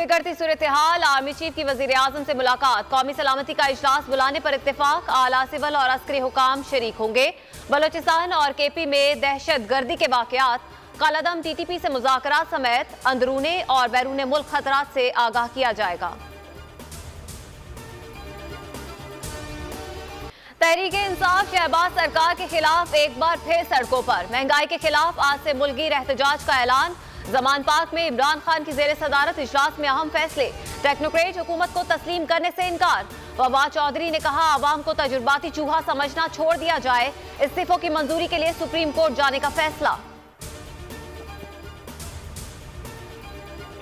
बिगड़ती सूरत हाल, army chief की वजीर आजम से मुलाकात, कौमी सलामती का इजलास बुलाने पर इत्तेफाक, आला सिविल और अस्करी हुकाम शरीक होंगे। बलोचिस्तान और केपी में दहशत गर्दी के वाकयात, कालादम टीटीपी से मुज़ाकरात समेत अंदरूने और बैरूने मुल्क खतरात से आगाह किया जाएगा। तहरीके इंसाफ शहबाज सरकार के खिलाफ एक बार फिर सड़कों पर, महंगाई के खिलाफ आज से मुल्की एहतजाज का ऐलान। जमान पार्क में इमरान खान की जेर सदारत इजलास में अहम फैसले, टेक्नोक्रेट हुकूमत को तस्लीम करने से इनकार। वबा चौधरी ने कहा आवाम को तजुर्बाती चूहा समझना छोड़ दिया जाए, इस्तीफों की मंजूरी के लिए सुप्रीम कोर्ट जाने का फैसला।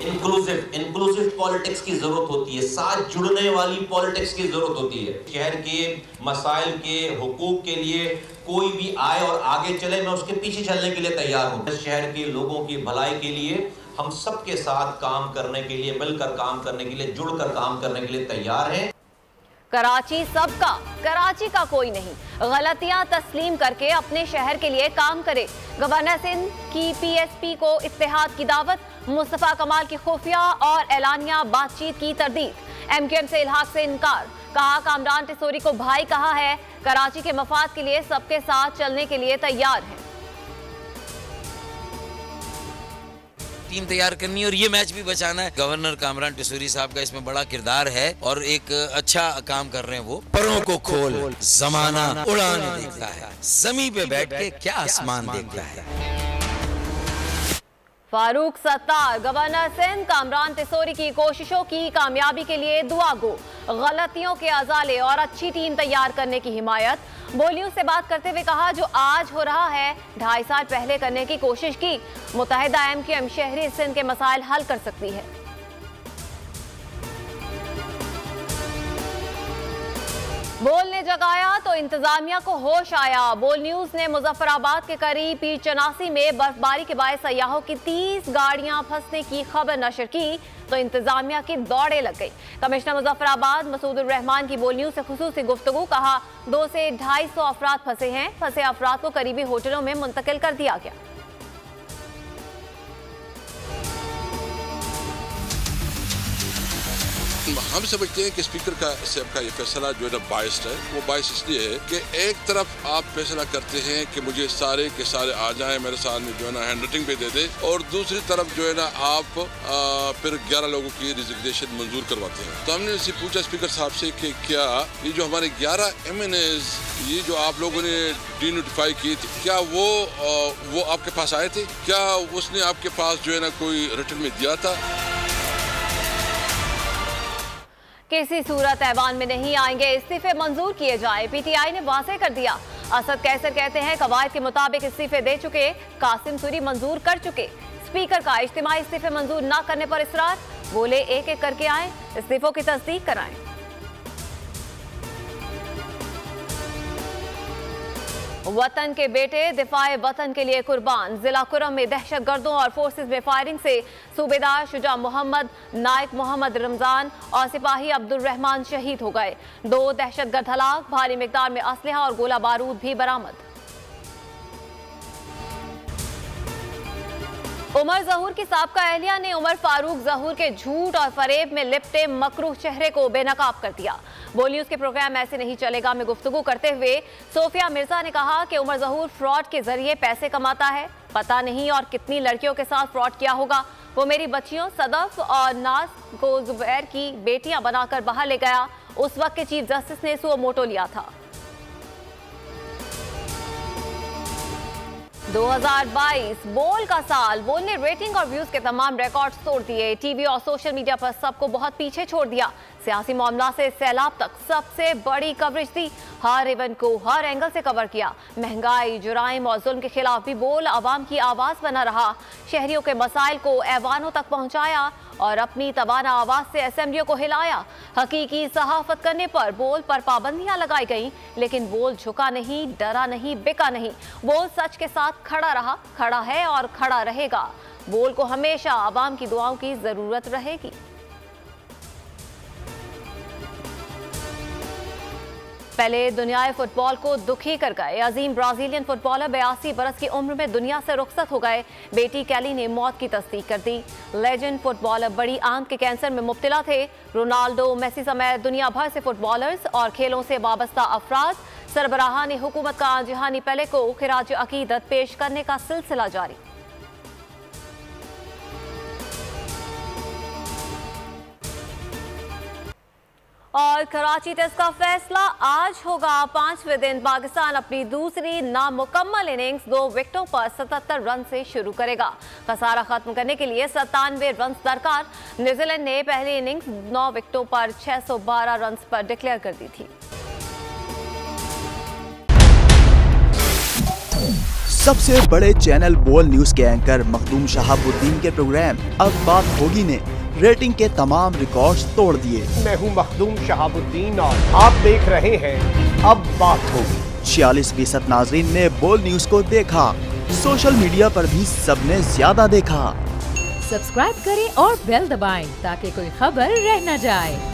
इंक्लूसिव पॉलिटिक्स की जरूरत होती है, साथ जुड़ने वाली पॉलिटिक्स की जरूरत होती है। शहर के मसाइल के हुकूक के लिए कोई भी आए और आगे चले, मैं उसके पीछे चलने के लिए तैयार हूँ। शहर के लोगों की भलाई के लिए हम सबके साथ काम करने के लिए, मिलकर काम करने के लिए, जुड़कर काम करने के लिए तैयार हैं। कराची सबका, कराची का कोई नहीं, गलतियां तस्लीम करके अपने शहर के लिए काम करे। गवर्नर सिंध की पीएसपी को इत्तेहाद की दावत, मुस्तफा कमाल की खुफिया और एलानिया बातचीत की तरदीद। एमक्यूएम से इल्हाक से इनकार, कहा कामरान टिसोरी को भाई कहा है, कराची के मफाद के लिए सबके साथ चलने के लिए तैयार है। टीम तैयार करनी है और ये मैच भी बचाना है। गवर्नर कामरान टिसोरी साहब का इसमें बड़ा किरदार है और एक अच्छा काम कर रहे हैं। वो परों को खोल जमाना उड़ान देखता है, जमीन पे बैठ के क्या आसमान देखता है। फारूक सत्तार, गवर्नर सिंध कामरान टिसोरी की कोशिशों की कामयाबी के लिए दुआ गो, गलतियों के अजाले और अच्छी टीम तैयार करने की हिमायत। बोलियों से बात करते हुए कहा जो आज हो रहा है 2.5 साल पहले करने की कोशिश की। मुत्तहिदा एमक्यूएम शहरी सिंध के मसाइल हल कर सकती है। बोल ने जगाया तो इंतजामिया को होश आया। बोल न्यूज ने मुजफ्फराबाद के करीब पीर चनासी में बर्फबारी के बायस सयाहों की 30 गाड़ियां फंसने की खबर नशर की तो इंतजामिया की दौड़े लग गई। कमिश्नर मुजफ्फराबाद मसूदुर रहमान की बोल न्यूज से खुसूसी गुफ्तगू, कहा 200 से 250 अफराद फंसे हैं, फंसे अफराद को करीबी होटलों में मुंतकिल कर दिया गया। हम समझते हैं कि स्पीकर का साहब का ये फैसला जो है ना बाइस्ड है। वो बाइस इसलिए है कि एक तरफ आप फैसला करते हैं कि मुझे सारे के सारे आ जाएं, मेरे सामने जो है ना हैंड राइटिंग पे दे दे, और दूसरी तरफ जो है ना आप फिर 11 लोगों की रिजिग्नेशन मंजूर करवाते हैं। तो हमने इसे पूछा स्पीकर साहब से कि क्या ये जो हमारे 11 MNAs ये जो आप लोगों ने डीनोटिफाई की थी, क्या वो आपके पास आए थे? क्या उसने आपके पास जो है ना कोई रिटर्न में दिया था? किसी सूरत ऐवान में नहीं आएंगे, इस्तीफे मंजूर किए जाए, पीटीआई ने वाज़ेह कर दिया। असद कैसर कहते हैं कवायद के मुताबिक इस्तीफे दे चुके, कासिम सूरी मंजूर कर चुके। स्पीकर का इज्तिमाई इस्तीफे मंजूर न करने पर इसरार, बोले एक एक करके आए, इस्तीफों की तस्दीक कराएं। वतन के बेटे दिफाए वतन के लिए कुर्बान, जिला कुरम में दहशतगर्दों और फोर्सेस में फायरिंग से सूबेदार शुजा मोहम्मद, नायक मोहम्मद रमजान और सिपाही अब्दुल रहमान शहीद हो गए। 2 दहशतगर्द हलाक, भारी मिकदार में असलहा और गोला बारूद भी बरामद। उमर जहूर की साबका अहलिया ने उमर फारूक जहूर के झूठ और फरेब में लिपटे मकरूह चेहरे को बेनकाब कर दिया। बोल न्यूज के प्रोग्राम ऐसे नहीं चलेगा में गुफ्तगू करते हुए सोफिया मिर्जा ने कहा कि उमर जहूर फ्रॉड के जरिए पैसे कमाता है, पता नहीं और कितनी लड़कियों के साथ फ्रॉड किया होगा। वो मेरी बच्चियों सदफ और नाज को जुबैर की बेटियां बनाकर बाहर ले गया। उस वक्त के चीफ जस्टिस ने सुओ मोटो लिया था। 2022 बोल का साल, बोल ने रेटिंग और व्यूज के तमाम रिकॉर्ड्स तोड़ दिए। टीवी और सोशल मीडिया पर सबको बहुत पीछे छोड़ दिया। सियासी मामला से सैलाब तक सबसे बड़ी कवरेज दी, हर इवेंट को हर एंगल से कवर किया। महंगाई, जुराइम और जुल्म के खिलाफ भी बोल आवाम की आवाज बना रहा। शहरियों के मसाइल को ऐवानों तक पहुंचाया और अपनी तवाना आवाज से असेंबलियों को हिलाया। हकीकी सहाफत करने पर बोल पर पाबंदियां लगाई गईं, लेकिन बोल झुका नहीं, डरा नहीं, बिका नहीं। बोल सच के साथ खड़ा रहा, खड़ा है और खड़ा रहेगा। बोल को हमेशा आवाम की दुआओं की जरूरत रहेगी। पहले दुनियाई फुटबॉल को दुखी कर गए अजीम ब्राजीलियन फुटबॉलर 82 बरस की उम्र में दुनिया से रुखसत हो गए। बेटी कैली ने मौत की तस्दीक कर दी। लेजेंड फुटबॉलर बड़ी आंत के कैंसर में मुब्तला थे। रोनाल्डो, मेसी समेत दुनिया भर से फुटबॉलर्स और खेलों से वाबस्ता अफराद सरबराहान हुकूमत का जहानी पेले को खिराज अकीदत पेश करने का सिलसिला जारी। और कराची टेस्ट का फैसला आज होगा। 5वें दिन पाकिस्तान अपनी दूसरी नामुकम्मल इनिंग्स 2 विकेटों पर 77 रन से शुरू करेगा। खसारा खत्म करने के लिए 97 रन दरकार। न्यूजीलैंड ने पहली इनिंग्स 9 विकेटों पर 612 रन पर डिक्लेयर कर दी थी। सबसे बड़े चैनल बोल न्यूज के एंकर मखदूम शहाबुद्दीन के प्रोग्राम अब बात होगी ने रेटिंग के तमाम रिकॉर्ड्स तोड़ दिए। मैं हूं मखदूम शहाबुद्दीन और आप देख रहे हैं अब बात होगी। 46% नाजरीन ने बोल न्यूज को देखा। सोशल मीडिया पर भी सबने ज्यादा देखा। सब्सक्राइब करें और बेल दबाएं ताकि कोई खबर रह न जाए।